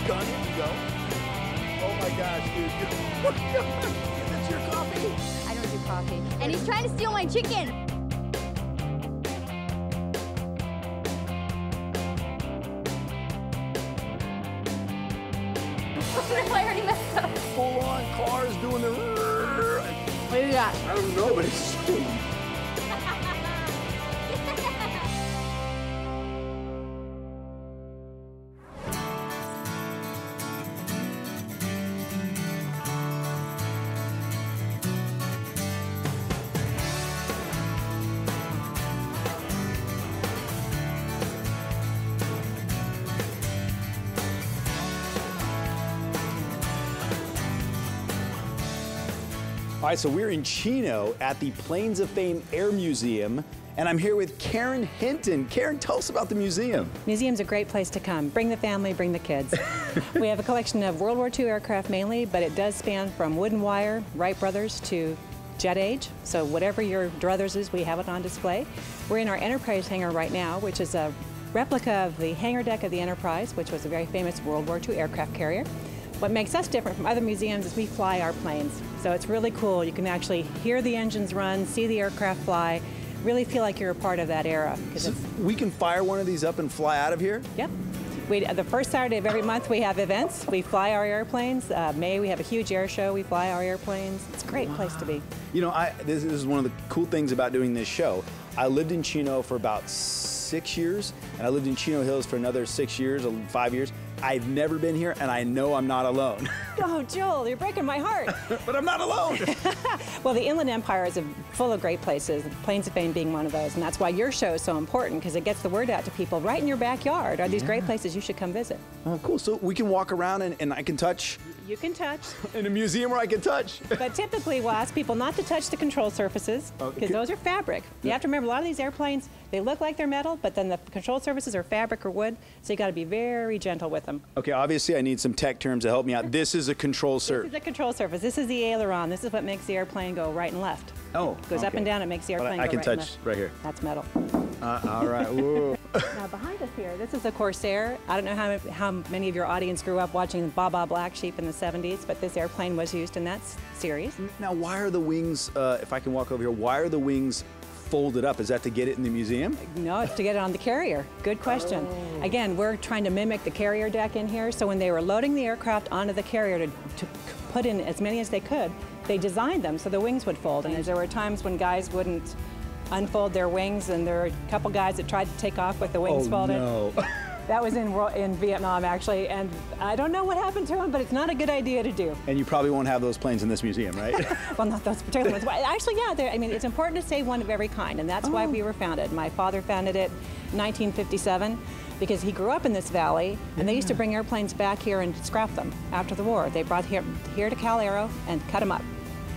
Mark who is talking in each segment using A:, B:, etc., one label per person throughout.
A: gun. Here you go. Oh my gosh, dude. Is this your coffee?
B: I don't do coffee. And he's trying to steal my chicken. I already messed up.
A: Full on cars doing the.
B: What do you got?
A: I don't know, but it's.
C: All right, so we're in Chino at the Planes of Fame Air Museum, and I'm here with Karen Hinton. Karen, tell us about the museum.
D: Museum's a great place to come. Bring the family, bring the kids. We have a collection of World War II aircraft mainly, but it does span from wood and wire, Wright Brothers, to jet age. So whatever your druthers is, we have it on display. We're in our Enterprise hangar right now, which is a replica of the hangar deck of the Enterprise, which was a very famous World War II aircraft carrier. What makes us different from other museums is we fly our planes. So it's really cool. You can actually hear the engines run, see the aircraft fly, really feel like you're a part of that era.
C: So we can fire one of these up and fly out of here?
D: Yep. The first Saturday of every month we have events. We fly our airplanes. May we have a huge air show. We fly our airplanes. It's a great place to be.
C: You know, this is one of the cool things about doing this show. I lived in Chino for about 6 years, and I lived in Chino Hills for another 6 years, 5 years. I've never been here, and I know I'm not alone.
D: Oh, Joel, you're breaking my heart.
C: But I'm not alone.
D: Well, the Inland Empire is full of great places, Planes of Fame being one of those, and that's why your show is so important, because it gets the word out to people right in your backyard. Are these great places you should come visit?
C: Oh, cool. So we can walk around and I can touch?
D: You can touch.
C: In a museum where I can touch?
D: But typically we'll ask people not to touch the control surfaces, because those are fabric. You have to remember, a lot of these airplanes, they look like they're metal, but then the control surfaces are fabric or wood, so you got to be very gentle with them.
C: Okay, obviously I need some tech terms to help me out. This is a control surface.
D: This is a control surface. This is the aileron. This is what makes the airplane go right and left.
C: Oh,
D: it goes up and down. It makes the airplane go right and left.
C: I can touch right here.
D: That's metal.
C: All right. Whoa.
D: Now behind us here, this is a Corsair. I don't know how many of your audience grew up watching Baa Black Sheep in the 70s, but this airplane was used in that series.
C: Now, why are the wings, if I can walk over here, why are the wings folded up? Is that to get it in the museum?
D: No, it's to get it on the carrier. Good question. Oh. Again, we're trying to mimic the carrier deck in here, so when they were loading the aircraft onto the carrier to put in as many as they could, they designed them so the wings would fold. And there were times when guys wouldn't unfold their wings, and there were a couple guys that tried to take off with the wings folded.
C: No.
D: That was in Vietnam, actually, and I don't know what happened to them, but it's not a good idea to do.
C: And you probably won't have those planes in this museum, right?
D: Well, not those particular ones. Well, actually, yeah, I mean, it's important to save one of every kind, and that's why we were founded. My father founded it in 1957 because he grew up in this valley, and they used to bring airplanes back here and scrap them after the war. They brought here to Cal Aero and cut them up.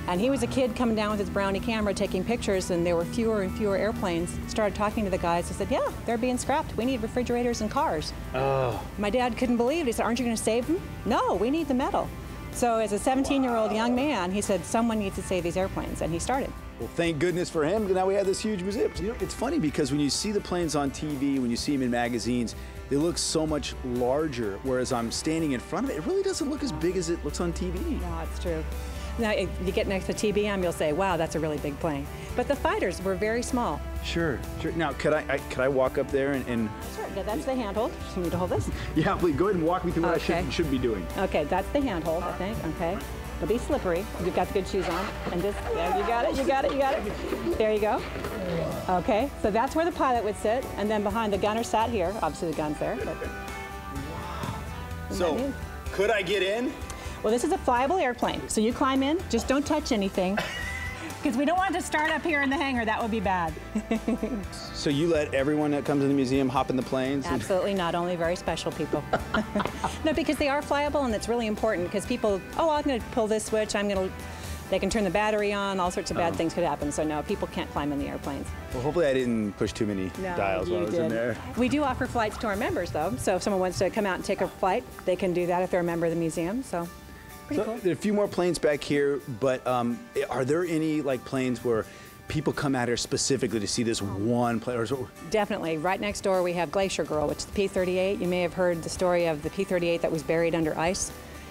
D: And he was a kid coming down with his Brownie camera taking pictures, and there were fewer and fewer airplanes. Started talking to the guys and said, yeah, they're being scrapped. We need refrigerators and cars. Oh. My dad couldn't believe it. He said, aren't you going to save them? No, we need the metal. So as a 17-year-old young man, he said, someone needs to save these airplanes, and he started.
C: Well, thank goodness for him. Now we have this huge museum. You know, it's funny because when you see the planes on TV, when you see them in magazines, they look so much larger, whereas I'm standing in front of it, it really doesn't look as big as it looks on TV.
D: No, it's true. Now, if you get next to TBM, you'll say, wow, that's a really big plane. But the fighters were very small.
C: Sure, sure. Now, could I walk up there and...
D: Sure, that's the handhold. You need to hold this?
C: Yeah, please, go ahead and walk me through what I should be doing.
D: Okay, that's the handhold, I think, okay. It'll be slippery. You've got the good shoes on. And just, yeah, you got it, you got it, you got it. There you go. Okay, so that's where the pilot would sit, and then behind the gunner sat here. Obviously the gun's there. But
C: so, could I get in?
D: Well, this is a flyable airplane, so you climb in, just don't touch anything, because we don't want to start up here in the hangar. That would be bad.
C: So you let everyone that comes in the museum hop in the planes?
D: Absolutely not, only very special people. No, because they are flyable, and it's really important, because people, oh, I'm going to pull this switch, they can turn the battery on, all sorts of bad things could happen. So no, people can't climb in the airplanes.
C: Well, hopefully I didn't push too many dials while I was in there.
D: We do offer flights to our members, though. So if someone wants to come out and take a flight, they can do that if they're a member of the museum. So pretty cool.
C: There are a few more planes back here, but are there any like planes where people come out here specifically to see this one plane?
D: Definitely. Right next door we have Glacier Girl, which is the P-38. You may have heard the story of the P-38 that was buried under ice.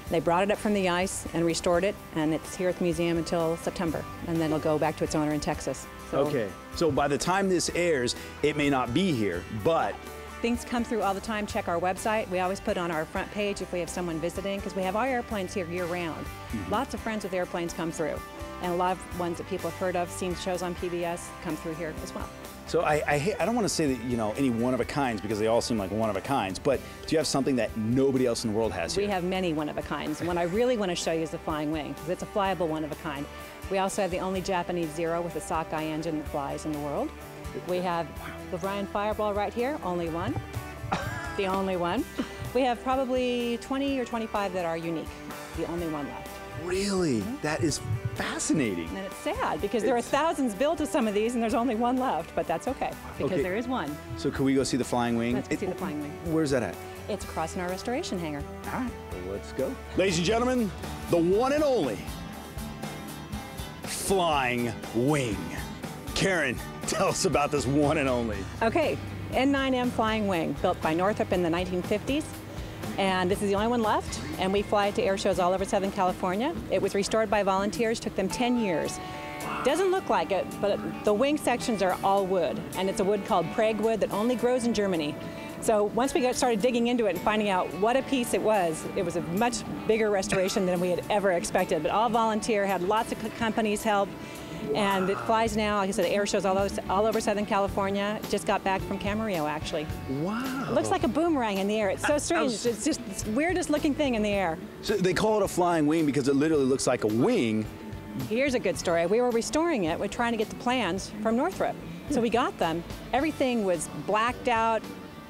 D: They brought it up from the ice and restored it, and it's here at the museum until September, and then it'll go back to its owner in Texas. So,
C: okay, so by the time this airs, it may not be here, but
D: things come through all the time. Check our website. We always put on our front page if we have someone visiting, because we have our airplanes here year-round. Lots of friends with airplanes come through, and a lot of ones that people have heard of, seen shows on PBS, come through here as well.
C: So I don't want to say that, you know, any one of a kinds, because they all seem like one of a kinds, but do you have something that nobody else in the world has here?
D: We have many one of a kinds. One I really want to show you is the flying wing, because it's a flyable one of a kind. We also have the only Japanese Zero with a sockeye engine that flies in the world. We have the Ryan Fireball right here, only one, the only one. We have probably 20 or 25 that are unique, the only one left.
C: Really? That is fascinating.
D: And it's sad because there are thousands built of some of these and there's only one left, but that's okay because there is one.
C: So can we go see the flying wing?
D: Let's go see the flying wing.
C: Where's that at?
D: It's across in our restoration hangar.
C: All right, well, let's go. Ladies and gentlemen, the one and only flying wing. Karen, tell us about this one and only.
D: Okay, N9M flying wing, built by Northrop in the 1950s. And this is the only one left, and we fly it to air shows all over Southern California. It was restored by volunteers, took them 10 years. Doesn't look like it, but the wing sections are all wood, and it's a wood called Prague wood that only grows in Germany. So once we started digging into it and finding out what a piece it was a much bigger restoration than we had ever expected. But all volunteer, had lots of companies help. And it flies now, like I said, air shows all over Southern California. Just got back from Camarillo, actually.
C: Wow.
D: It looks like a boomerang in the air. It's so strange. It's just the weirdest looking thing in the air.
C: So they call it a flying wing because it literally looks like a wing.
D: Here's a good story. We were restoring it. We're trying to get the plans from Northrop. So we got them. Everything was blacked out,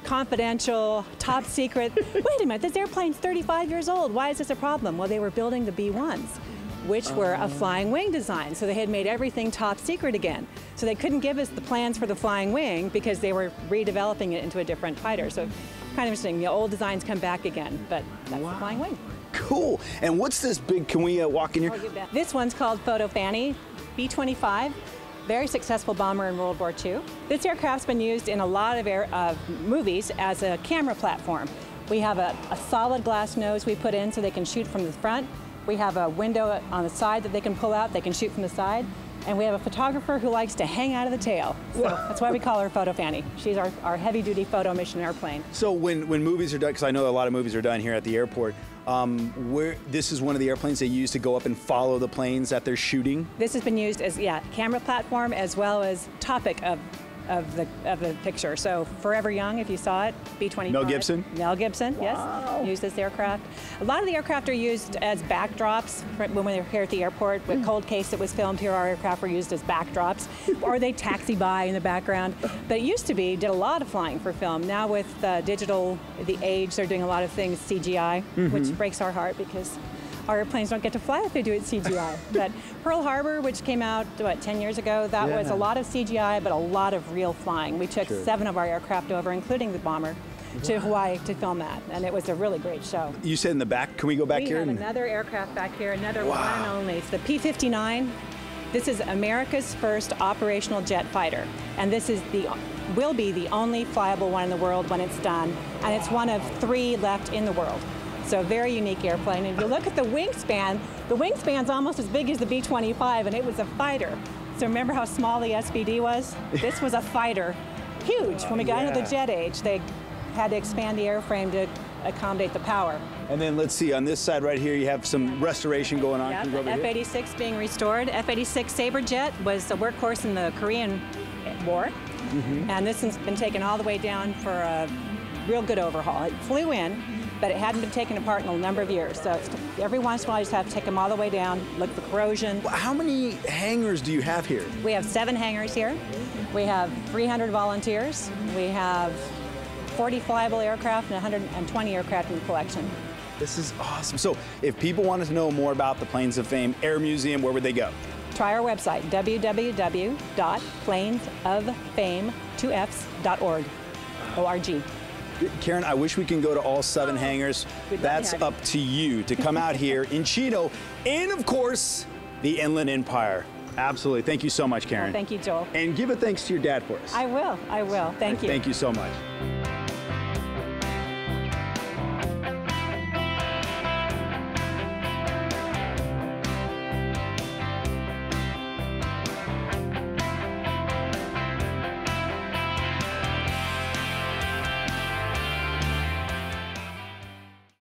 D: confidential, top secret. Wait a minute, this airplane's 35 years old. Why is this a problem? Well, they were building the B-1s, which were a flying wing design. So they had made everything top secret again. So they couldn't give us the plans for the flying wing because they were redeveloping it into a different fighter. So kind of interesting. The old designs come back again, but that's the flying wing.
C: Cool. And what's this big, can we walk in here?
D: Oh, you bet. This one's called Photo Fanny, B-25. Very successful bomber in World War II. This aircraft's been used in a lot of movies as a camera platform. We have a solid glass nose we put in so they can shoot from the front. We have a window on the side that they can pull out, they can shoot from the side. And we have a photographer who likes to hang out of the tail. So that's why we call her Photo Fanny. She's our heavy-duty photo mission airplane.
C: So when movies are done, because I know a lot of movies are done here at the airport, this is one of the airplanes they use to go up and follow the planes that they're shooting?
D: This has been used as, camera platform as well as topic of the picture. So Forever Young, if you saw it, B-25.
C: Mel Gibson?
D: Mel Gibson, yes, used this aircraft. A lot of the aircraft are used as backdrops when we were here at the airport. With Cold Case that was filmed here, our aircraft were used as backdrops, or they taxi by in the background. But it used to be, did a lot of flying for film. Now with digital, the age, they're doing a lot of things CGI, which breaks our heart because our airplanes don't get to fly if they do it CGI. But Pearl Harbor, which came out, 10 years ago, that was a lot of CGI, but a lot of real flying. We took 7 of our aircraft over, including the bomber, to Hawaii to film that, and it was a really great show.
C: You said in the back, can we go back here?
D: We have another aircraft back here, another one and only. It's the P-59. This is America's first operational jet fighter, and this is will be the only flyable one in the world when it's done, and it's one of 3 left in the world. So a very unique airplane. And if you look at the wingspan's almost as big as the B-25, and it was a fighter. So remember how small the SBD was? This was a fighter. Huge. When we got into the jet age, they had to expand the airframe to accommodate the power.
C: And then let's see, on this side right here, you have some restoration going on.
D: Yeah, the F-86 being restored. F-86 Sabre jet was a workhorse in the Korean War. And this has been taken all the way down for a real good overhaul. It flew in, but it hadn't been taken apart in a number of years. So every once in a while, you just have to take them all the way down, look for corrosion.
C: How many hangars do you have here?
D: We have 7 hangars here. We have 300 volunteers. We have 40 flyable aircraft and 120 aircraft in the collection.
C: This is awesome. So if people wanted to know more about the Planes of Fame Air Museum, where would they go?
D: Try our website, www.planesoffame2fs.org. O-R-G.
C: Karen, I wish we can go to all 7 hangars. That's up to you to come out here in Chino and, of course, the Inland Empire. Absolutely. Thank you so much, Karen.
D: Well, thank you, Joel.
C: And give a thanks to your dad for us.
D: I will. Thank you.
C: Thank you so much.